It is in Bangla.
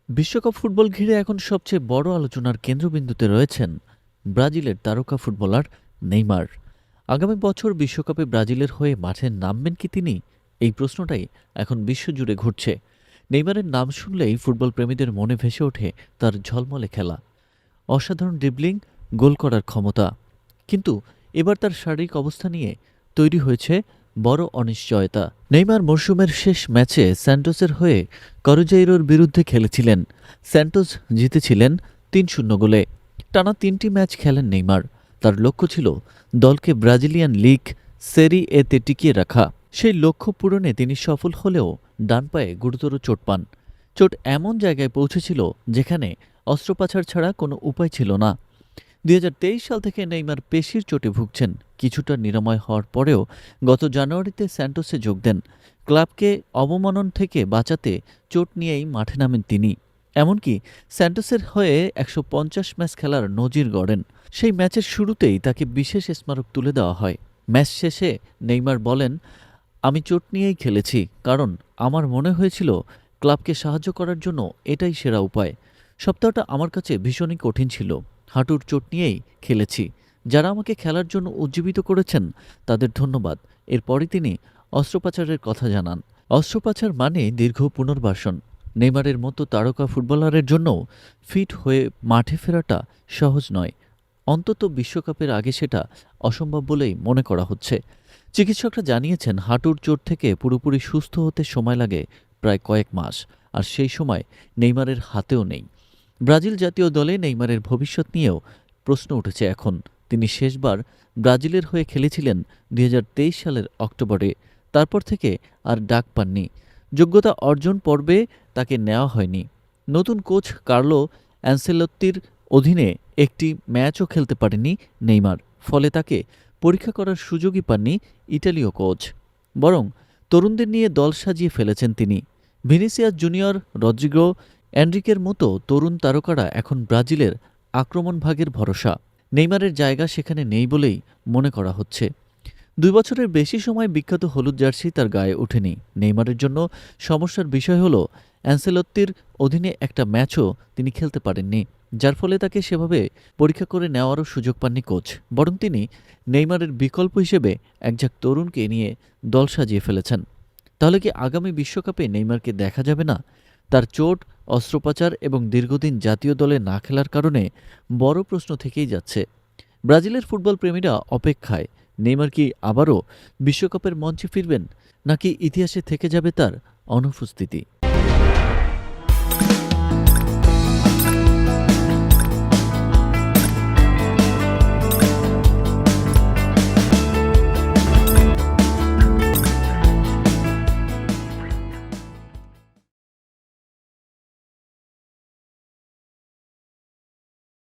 বিশ্বকাপ ফুটবল ঘিরে এখন সবচেয়ে বড় আলোচনার কেন্দ্রবিন্দুতে রয়েছেন ব্রাজিলের তারকা ফুটবলার নেইমার। আগামী বছর বিশ্বকাপে ব্রাজিলের হয়ে মাঠে নামবেন কি তিনি? এই প্রশ্নটাই এখন বিশ্বজুড়ে ঘুরছে। নেইমারের নাম শুনলেই ফুটবল প্রেমীদের মনে ভেসে ওঠে তার ঝলমলে খেলা, অসাধারণ ড্রিবলিং, গোল করার ক্ষমতা। কিন্তু এবার তার শারীরিক অবস্থা নিয়ে তৈরি হয়েছে বড় অনিশ্চয়তা। নেইমার মরশুমের শেষ ম্যাচে স্যান্টোসের হয়ে করুজেইরোর বিরুদ্ধে খেলেছিলেন। স্যান্টোস জিতেছিলেন ৩-০ গোলে। টানা ৩টি ম্যাচ খেলেন নেইমার। তার লক্ষ্য ছিল দলকে ব্রাজিলিয়ান লিগ সেরি এতে টিকিয়ে রাখা। সেই লক্ষ্য পূরণে তিনি সফল হলেও ডান পায়ে গুরুতর চোট পান। চোট এমন জায়গায় পৌঁছেছিল যেখানে অস্ত্রোপচার ছাড়া কোনো উপায় ছিল না। ২০২৩ সাল থেকে নেইমার পেশির চোটে ভুগছেন। কিছুটা নিরাময় হওয়ার পরেও গত জানুয়ারিতে স্যান্টোসে যোগ দেন। ক্লাবকে অবমানন থেকে বাঁচাতে চোট নিয়েই মাঠে নামেন তিনি। এমনকি স্যান্টোসের হয়ে ১৫০ ম্যাচ খেলার নজির গড়েন। সেই ম্যাচের শুরুতেই তাকে বিশেষ স্মারক তুলে দেওয়া হয়। ম্যাচ শেষে নেইমার বলেন, আমি চোট নিয়েই খেলেছি, কারণ আমার মনে হয়েছিল ক্লাবকে সাহায্য করার জন্য এটাই সেরা উপায়। সপ্তাহটা আমার কাছে ভীষণই কঠিন ছিল। হাঁটুর চোট নিয়েই খেলেছি। যারা আমাকে খেলার জন্য উজ্জীবিত করেছেন তাদের ধন্যবাদ। এরপরই তিনি অস্ত্রোপচারের কথা জানান। অস্ত্রোপচার মানে দীর্ঘ পুনর্বাসন। নেইমারের মতো তারকা ফুটবলারের জন্যও ফিট হয়ে মাঠে ফেরাটা সহজ নয়। অন্তত বিশ্বকাপের আগে সেটা অসম্ভব বলেই মনে করা হচ্ছে। চিকিৎসকরা জানিয়েছেন হাঁটুর চোট থেকে পুরোপুরি সুস্থ হতে সময় লাগে প্রায় কয়েক মাস, আর সেই সময় নেইমারের হাতেও নেই। ব্রাজিল জাতীয় দলে নেইমারের ভবিষ্যৎ নিয়েও প্রশ্ন উঠেছে এখন। তিনি শেষবার ব্রাজিলের হয়ে খেলেছিলেন ২০২৩ সালের অক্টোবরে। তারপর থেকে আর ডাক পাননি। যোগ্যতা অর্জন পর্বে তাকে নেওয়া হয়নি। নতুন কোচ কার্লো অ্যানসেলোত্তির অধীনে একটি ম্যাচও খেলতে পারেনি নেইমার। ফলে তাকে পরীক্ষা করার সুযোগই পাননি ইতালীয় কোচ। বরং তরুণদের নিয়ে দল সাজিয়ে ফেলেছেন তিনি। ভিনিসিয়াস জুনিয়র, রদ্রিগো, এনরিকের মতো তরুণ তারকারা এখন ব্রাজিলের আক্রমণভাগের ভরসা। নেইমারের জায়গা সেখানে নেই বলেই মনে করা হচ্ছে। ২ বছরের বেশি সময় বিখ্যাত হলুদ জার্সি তার গায়ে ওঠেনি। নেইমারের জন্য সমস্যার বিষয় হলো অ্যানসেলোত্তির অধীনে একটা ম্যাচও তিনি খেলতে পারেননি, যার ফলে তাকে সেভাবে পরীক্ষা করে নেওয়ারও সুযোগ পাননি কোচ। বরং তিনি নেইমারের বিকল্প হিসেবে একঝাঁক তরুণকে নিয়ে দল সাজিয়ে ফেলেছেন। তাহলে কি আগামী বিশ্বকাপে নেইমারকে দেখা যাবে না? তার চোট, অস্ত্রোপচার এবং দীর্ঘদিন জাতীয় দলে না খেলার কারণে বড় প্রশ্ন থেকেই যাচ্ছে। ব্রাজিলের ফুটবল প্রেমীরা অপেক্ষায়। নেইমার কি আবারও বিশ্বকাপের মঞ্চে ফিরবেন, নাকি ইতিহাসে থেকে যাবে তার অনুপস্থিতি?